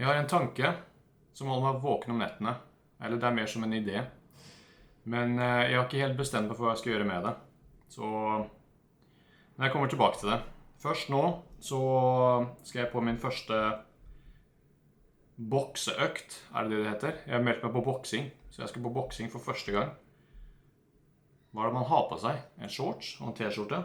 Jeg har en tanke som holder meg våken om nettene. Eller det er mer som en idé. Men jeg har ikke helt bestemt meg for hva jeg skal gjøre med det. Så jeg kommer tilbake til det. Først nå så skal jeg på min første bokseøkt. Er det det heter? Jeg har meldt meg på boksing. Så jeg skal på boksing for første gang. Hva er det man har på seg? En shorts og en t-skjorte.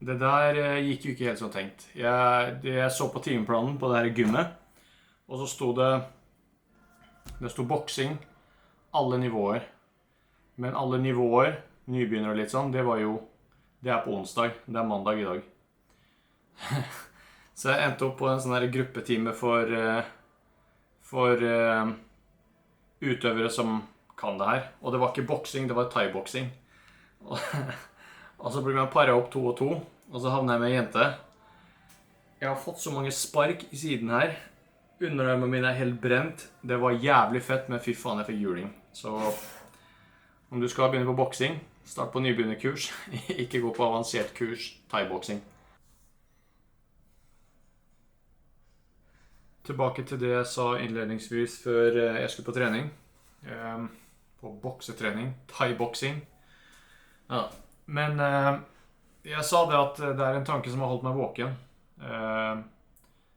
Det der gikk jo ikke helt som tenkt. Jeg så på timeplanen på det her gymmet, og så sto det sto boksing, alle nivåer. Men alle nivåer, nybegynner og litt sånn, det er på onsdag, det er mandag i dag. Så jeg endte opp på en sånn her gruppetime for utøvere som kan det her. Og det var ikke boksing, det var thai-boksing. Og så blir man paret opp 2 og 2, og så havner jeg med en jente. Jeg har fått så mange spark i siden her. Underarmene mine er helt brent. Det var jævlig fett, men fy faen, jeg fikk juling. Så om du skal begynne på boksing, start på nybegynnerkurs. Ikke gå på avansert kurs, thai-boksing. Tilbake til det jeg sa innledningsvis før jeg skulle på trening. På boksetrening, thai-boksing. Ja. Men jeg sa det at det er en tanke som har holdt meg våken,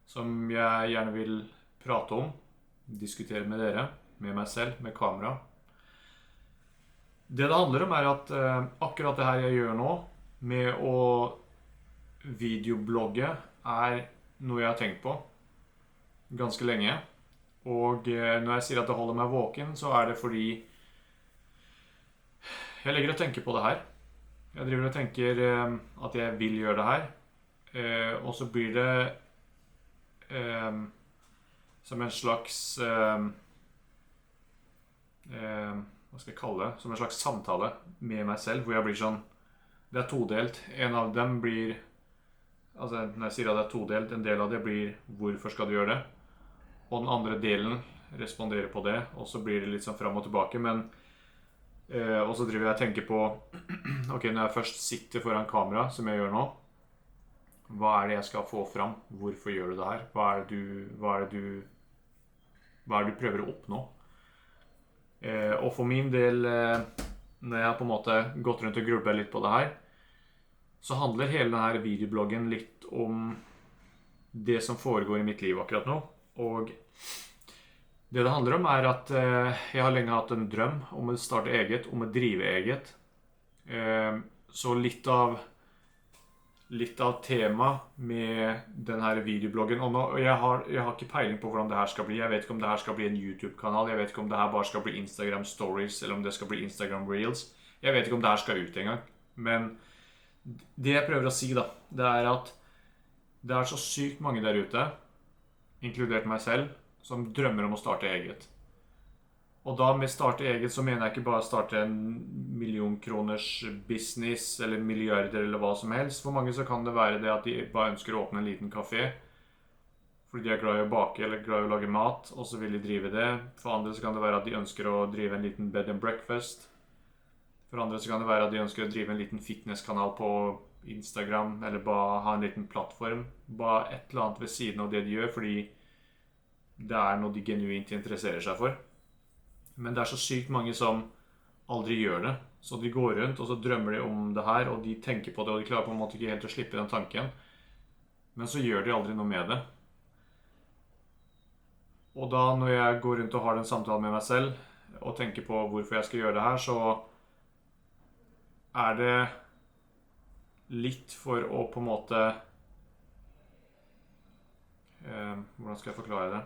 som jeg gjerne vil prate om, diskutere med dere, med meg selv, med kamera. Det handler om er at akkurat det her jeg gjør nå, med å videoblogge, er noe jeg har tenkt på ganske lenge. Og når jeg sier at det holder meg våken, så er det fordi jeg legger og tenker på det her. Jeg driver og tenker at jeg vil gjøre det her, og så blir det som en slags, hva skal jeg kalle det, som en slags samtale med meg selv, hvor jeg blir sånn, det er todelt. En av dem blir, altså når jeg sier at det er todelt, en del av det blir hvorfor skal du gjøre det, og den andre delen responderer på det, og så blir det litt sånn frem og tilbake, men og så driver jeg og tenker på ok, når jeg først sitter foran kamera, som jeg gjør nå, hva er det jeg skal få fram? Hvorfor gjør du det her? Hva er det du prøver å oppnå? Og for min del, når jeg har på en måte gått rundt og grublet litt på det her, så handler hele denne videobloggen litt om det som foregår i mitt liv akkurat nå. Og det handler om er at jeg har lenge hatt en drøm om å starte eget, om å drive eget. Så litt av tema med denne videobloggen, og jeg har ikke peiling på hvordan det her skal bli. Jeg vet ikke om det her skal bli en YouTube-kanal, jeg vet ikke om det her bare skal bli Instagram Stories, eller om det skal bli Instagram Reels. Jeg vet ikke om det her skal ut en gang. Men det jeg prøver å si da, det er at det er så sykt mange der ute, inkludert meg selv, som drømmer om å starte eget. Og da med starte eget så mener jeg ikke bare starte en millionkroners business eller milliarder eller hva som helst. For mange så kan det være det at de bare ønsker å åpne en liten kafé fordi de er glad i å bake eller glad i å lage mat, og så vil de drive det. For andre så kan det være at de ønsker å drive en liten bed and breakfast. For andre så kan det være at de ønsker å drive en liten fitnesskanal på Instagram, eller bare ha en liten plattform. Bare et eller annet ved siden av det de gjør, fordi det er noe de genuint interesserer seg for. Men det er så sykt mange som aldri gjør det. Så de går rundt, og så drømmer de om det her, og de tenker på det, og de klarer på en måte ikke helt å slippe den tanken. Men så gjør de aldri noe med det. Og da når jeg går rundt og har den samtalen med meg selv, og tenker på hvorfor jeg skal gjøre det her, så er det litt for å på en måte hvordan skal jeg forklare det?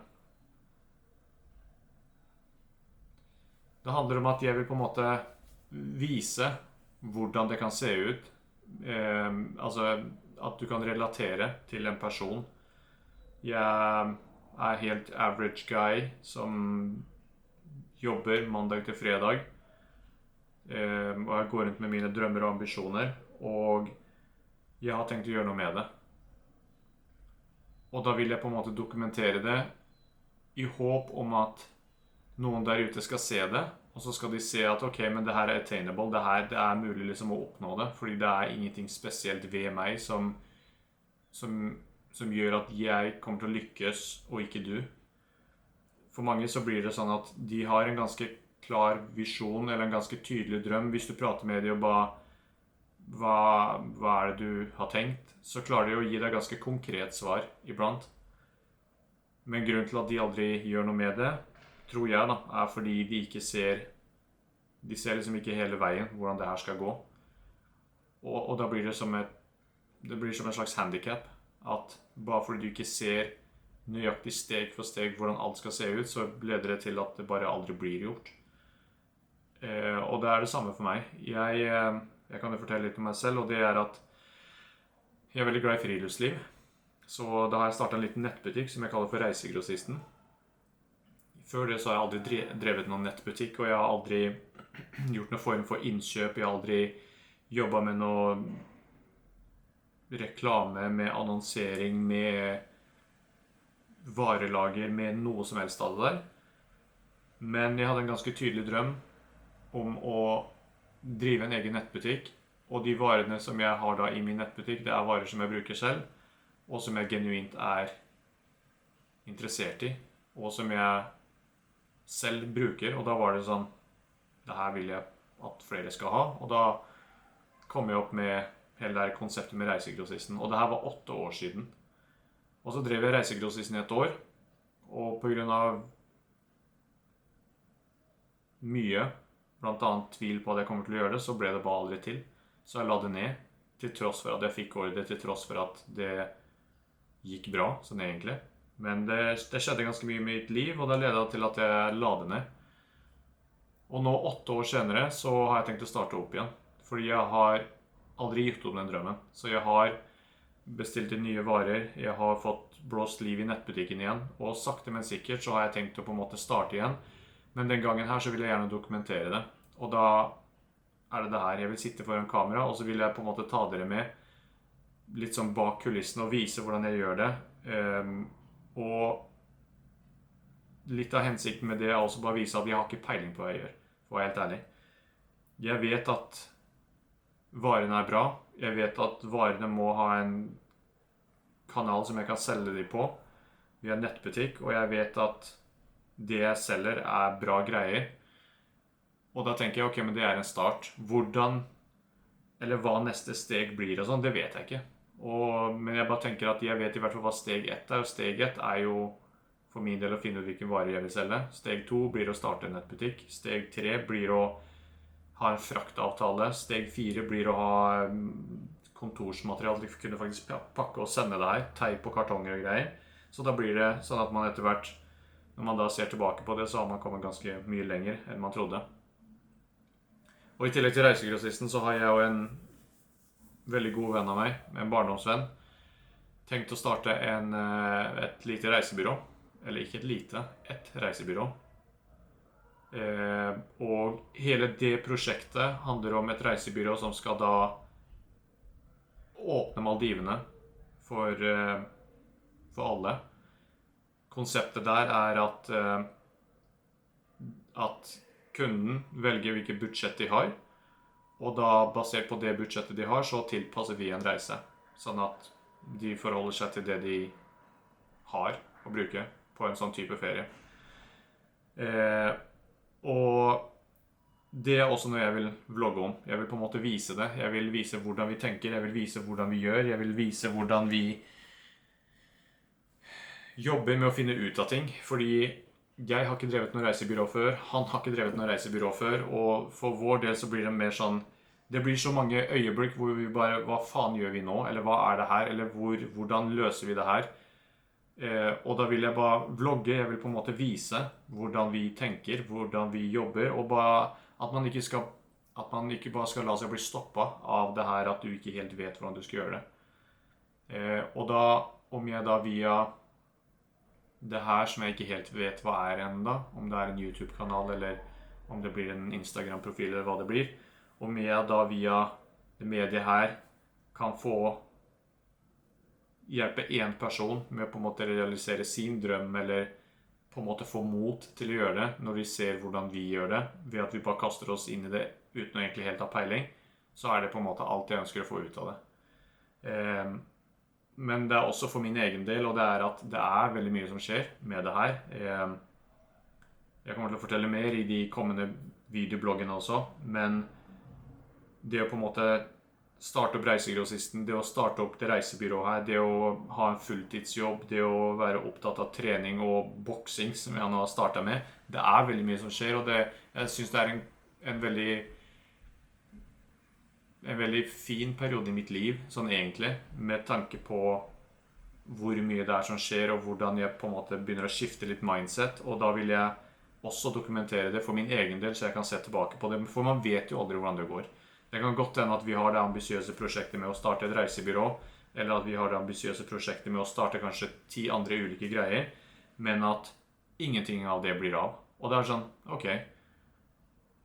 Det handler om at jeg vil på en måte vise hvordan det kan se ut. Altså at du kan relatere til en person. Jeg er helt average guy som jobber mandag til fredag. Og jeg går rundt med mine drømmer og ambisjoner. Og jeg har tenkt å gjøre noe med det. Og da vil jeg på en måte dokumentere det i håp om at noen der ute skal se det, og så skal de se at ok, men det her er attainable, det er mulig liksom å oppnå det, fordi det er ingenting spesielt ved meg som gjør at jeg kommer til å lykkes, og ikke du. For mange så blir det sånn at de har en ganske klar visjon, eller en ganske tydelig drøm. Hvis du prater med dem og bare, hva er det du har tenkt, så klarer de å gi deg ganske konkret svar iblant. Men grunnen til at de aldri gjør noe med det, tror jeg da, er fordi de ikke ser liksom ikke hele veien hvordan det her skal gå. Og da blir det som en slags handicap, at bare fordi du ikke ser nøyaktig steg for steg hvordan alt skal se ut, så leder det til at det bare aldri blir gjort. Og det er det samme for meg. Jeg kan jo fortelle litt om meg selv, og det er at jeg er veldig glad i friluftsliv. Så da har jeg startet en liten nettbutikk som jeg kaller for Reisegrossisten. Før det så har jeg aldri drevet noen nettbutikk, og jeg har aldri gjort noen form for innkjøp. Jeg har aldri jobbet med noe reklame, med annonsering, med varelager, med noe som helst av det der. Men jeg hadde en ganske tydelig drøm om å drive en egen nettbutikk, og de varene som jeg har da i min nettbutikk, det er varer som jeg bruker selv, og som jeg genuint er interessert i, og som jeg selv bruker. Og da var det sånn, det her vil jeg at flere skal ha, og da kom jeg opp med hele det her konseptet med Reisegrossisten, og det her var 8 år siden. Og så drev jeg Reisegrossisten i 1 år, og på grunn av mye, blant annet tvil på at jeg kommer til å gjøre det, så ble det bare aldri til. Så jeg la det ned, til tross for at jeg fikk ordre, til tross for at det gikk bra, sånn egentlig. Men det skjedde ganske mye i mitt liv, og det ledet til at jeg la det ned. Og nå 8 år senere så har jeg tenkt å starte opp igjen, fordi jeg har aldri gitt opp den drømmen. Så jeg har bestilt inn nye varer, jeg har fått blåst liv i nettbutikken igjen, og sakte men sikkert så har jeg tenkt å på en måte starte igjen. Men den gangen her så vil jeg gjerne dokumentere det, og da er det her. Jeg vil sitte foran kamera, og så vil jeg på en måte ta dere med litt sånn bak kulissene og vise hvordan jeg gjør det. Og litt av hensikten med det er også bare å vise at jeg har ikke peiling på hva jeg gjør, for å være helt ærlig. Jeg vet at varene er bra. Jeg vet at varene må ha en kanal som jeg kan selge dem på via nettbutikk, og jeg vet at det jeg selger er bra greier. Og da tenker jeg, ok, men det er en start. Hvordan, eller hva neste steg blir og sånn, det vet jeg ikke. Men jeg bare tenker at jeg vet i hvert fall hva steg 1 er, og steg 1 er jo for min del å finne ut hvilken varer jeg vil selge. Steg 2 blir å starte en nettbutikk. Steg 3 blir å ha en fraktavtale. Steg 4 blir å ha kontorsmateriale. De kunne faktisk pakke og sende det her, teip og kartonger og greier. Så da blir det sånn at man etter hvert, når man da ser tilbake på det, så har man kommet ganske mye lenger enn man trodde. Og i tillegg til Reisegrossisten så har jeg jo en veldig god venn av meg, en barndomsvenn, tenkt å starte et lite reisebyrå. Eller ikke et lite, et reisebyrå. Og hele det prosjektet handler om et reisebyrå som skal da åpne Maldivene for alle. Konseptet der er at kunden velger hvilket budsjett de har, og da basert på det budsjettet de har, så tilpasser vi en reise, sånn at de forholder seg til det de har å bruke på en sånn type ferie. Og det er også noe jeg vil vlogge om. Jeg vil på en måte vise det. Jeg vil vise hvordan vi tenker, jeg vil vise hvordan vi gjør, jeg vil vise hvordan vi jobber med å finne ut av ting, fordi jeg har ikke drevet noe reisebyrå før, han har ikke drevet noe reisebyrå før, og for vår del så blir det mer sånn, det blir så mange øyeblikk hvor vi bare, hva faen gjør vi nå, eller hva er det her, eller hvordan løser vi det her? Og da vil jeg bare vlogge, jeg vil på en måte vise hvordan vi tenker, hvordan vi jobber, og bare at man ikke bare skal la seg bli stoppet av det her at du ikke helt vet hvordan du skal gjøre det. Og da, om jeg da via det her som jeg ikke helt vet hva er enda, om det er en YouTube-kanal eller om det blir en Instagram-profil eller hva det blir, om jeg da via det mediet her kan få hjelpe en person med å på en måte realisere sin drøm eller på en måte få mot til å gjøre det når de ser hvordan vi gjør det, ved at vi bare kaster oss inn i det uten å egentlig helt ha peiling, så det på en måte alt jeg ønsker å få ut av det. Men det også for min egen del, og det at det veldig mye som skjer med det her. Jeg kommer til å fortelle mer i de kommende videobloggene også, men det å på en måte starte opp Reisegrossisten, det å starte opp det reisebyrået her, det å ha en fulltidsjobb, det å være opptatt av trening og boksing, som jeg nå har startet med, det veldig mye som skjer, og jeg synes det en veldig fin periode i mitt liv, sånn egentlig, med tanke på hvor mye det som skjer, og hvordan jeg på en måte begynner å skifte litt mindset, og da vil jeg også dokumentere det for min egen del, så jeg kan se tilbake på det, for man vet jo aldri hvordan det går. Det kan godt hende at vi har det ambisiøse prosjektet med å starte et reisebyrå, eller at vi har det ambisiøse prosjektet med å starte kanskje 10 andre ulike greier, men at ingenting av det blir av. Og det sånn, ok,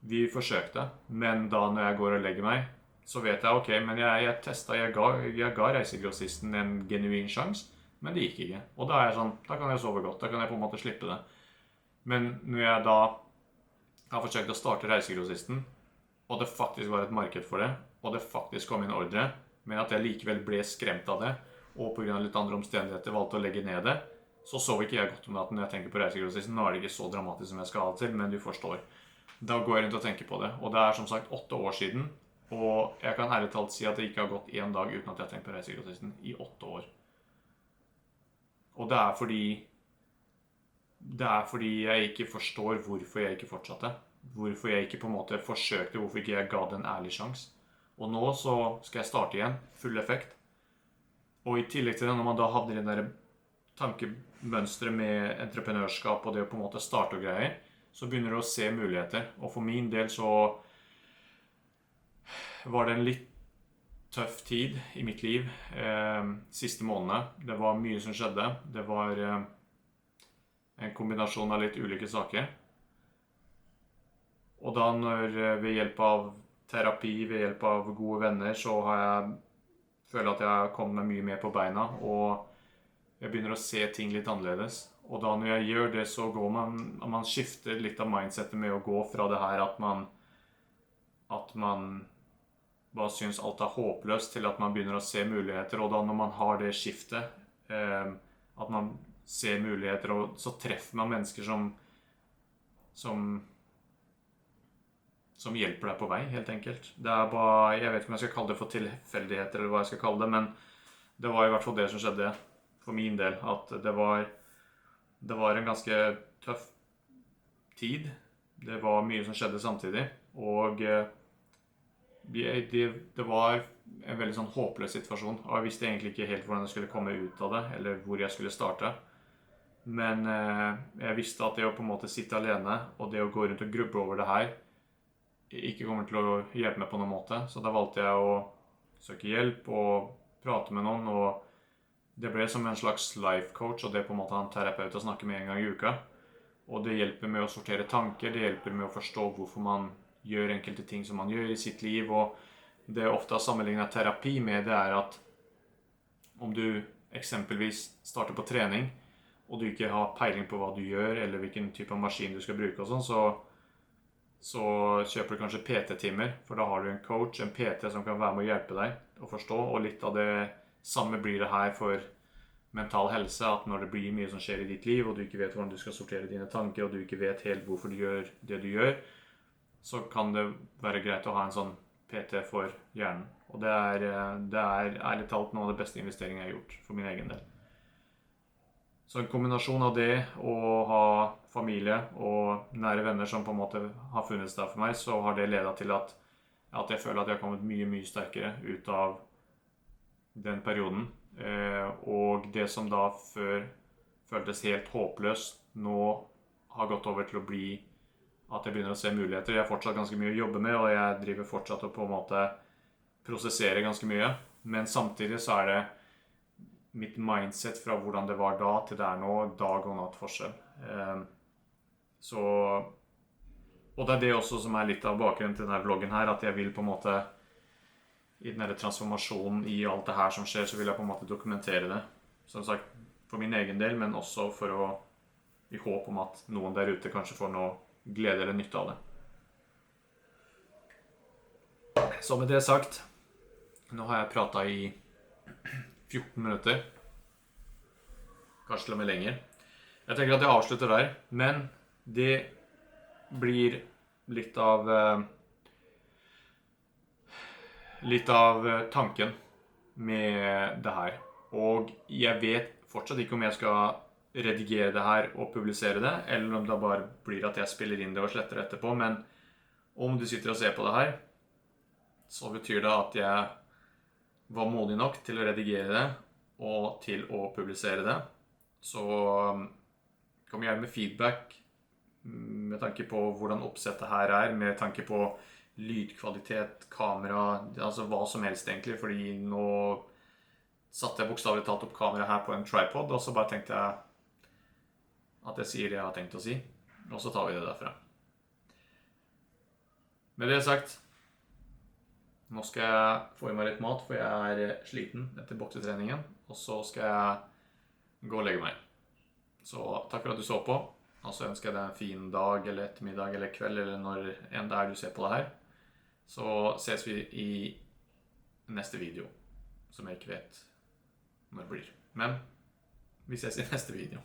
vi forsøkte, men da når jeg går og legger meg, så vet jeg, ok, men jeg testet, jeg ga Reisegrossisten en genuin sjans, men det gikk ikke. Og da jeg sånn, da kan jeg sove godt, da kan jeg på en måte slippe det. Men når jeg da har forsøkt å starte Reisegrossisten, og det faktisk var et marked for det, og det faktisk kom inn ordre, men at jeg likevel ble skremt av det, og på grunn av litt andre omstendigheter valgte å legge ned det, så sover ikke jeg godt om natten når jeg tenker på Reisegrossisten. Nå det ikke så dramatisk som jeg skal ha det til, men du forstår. Da går jeg rundt og tenker på det, og det som sagt 8 år siden, og jeg kan ærlig talt si at det ikke har gått en dag uten at jeg har tenkt på Reisegrossisten i 8 år. Og det fordi jeg ikke forstår hvorfor jeg ikke fortsatte. Hvorfor jeg ikke på en måte forsøkte, hvorfor ikke jeg ga det en ærlig sjans. Og nå så skal jeg starte igjen, full effekt. Og i tillegg til det, når man da havner i den der tankemønstret med entreprenørskap og det å på en måte starte og greier, så begynner du å se muligheter. Og for min del så var det en litt tøff tid i mitt liv siste månedene. Det var mye som skjedde. Det var en kombinasjon av litt ulike saker. Og da ved hjelp av terapi, ved hjelp av gode venner, så føler jeg at jeg har kommet meg mye mer på beina, og jeg begynner å se ting litt annerledes. Og da når jeg gjør det, så går man skifter litt av mindsetet med å gå fra det her at man bare synes alt håpløst, til at man begynner å se muligheter. Og da når man har det skiftet, at man ser muligheter, og så treffer man mennesker som hjelper deg på vei, helt enkelt. Det bare, jeg vet ikke om jeg skal kalle det for tilfeldigheter, eller hva jeg skal kalle det, men det var i hvert fall det som skjedde for min del, at det var en ganske tøff tid. Det var mye som skjedde samtidig, og det var en veldig sånn håpløs situasjon, og jeg visste egentlig ikke helt hvordan jeg skulle komme ut av det, eller hvor jeg skulle starte. Men jeg visste at det å på en måte sitte alene, og det å gå rundt og gruble over det her, ikke kommer til å hjelpe meg på noen måte. Så da valgte jeg å søke hjelp og prate med noen, og det ble som en slags life coach, og det på en måte en terapeut å snakke med en gang i uka. Og det hjelper med å sortere tanker, det hjelper med å forstå hvorfor man gjør enkelte ting som man gjør i sitt liv, og det ofte har sammenlignet terapi med, det at om du eksempelvis starter på trening, og du ikke har peiling på hva du gjør, eller hvilken type av maskin du skal bruke og sånn, så kjøper du kanskje PT-timer, for da har du en coach, en PT som kan være med å hjelpe deg å forstå, og litt av det samme blir det her for mental helse, at når det blir mye som skjer i ditt liv, og du ikke vet hvordan du skal sortere dine tanker, og du ikke vet helt hvorfor du gjør det du gjør, så kan det være greit å ha en sånn PT for hjernen. Og det ærlig talt noe av det beste investeringen jeg har gjort for min egen del. Så en kombinasjon av det å ha familie og nære venner som på en måte har funnet der for meg, så har det ledet til at jeg føler at jeg har kommet mye, mye sterkere ut av den perioden. Og det som da før føltes helt håpløst, nå har gått over til å bli at jeg begynner å se muligheter. Jeg har fortsatt ganske mye å jobbe med, og jeg driver fortsatt og på en måte prosesserer ganske mye. Men samtidig så det mitt mindset fra hvordan det var da til det nå, dag og natt forskjell. Og det det også som litt av bakgrunnen til denne vloggen her, at jeg vil på en måte, i denne transformasjonen i alt det her som skjer, så vil jeg på en måte dokumentere det. Som sagt, for min egen del, men også for å i håp om at noen der ute kanskje får noe glede eller nytte av det. Så med det sagt, nå har jeg pratet i 14 minutter, kanskje til og med lenger. Jeg tenker at jeg avslutter der, men det blir litt av tanken med det her. Og jeg vet fortsatt ikke om jeg skal redigere det her og publisere det, eller om det bare blir at jeg spiller inn det og sletter det etterpå. Men om du sitter og ser på det her, så betyr det at jeg var modig nok til å redigere det og til å publisere det. Så kom gjerne med feedback med tanke på hvordan oppsettet her med tanke på lydkvalitet, kamera, altså hva som helst egentlig, fordi nå satte jeg bokstavelig talt opp kamera her på en tripod, og så bare tenkte jeg at jeg sier det jeg har tenkt å si, og så tar vi det derfra. Med det sagt, nå skal jeg få i meg litt mat, for jeg er sliten etter boksetreningen, og så skal jeg gå og legge meg. Så takk for at du så på, og så ønsker jeg deg en fin dag, eller ettermiddag, eller kveld, eller når enn det du ser på det her. Så ses vi i neste video, som jeg ikke vet når det blir. Men vi ses i neste video.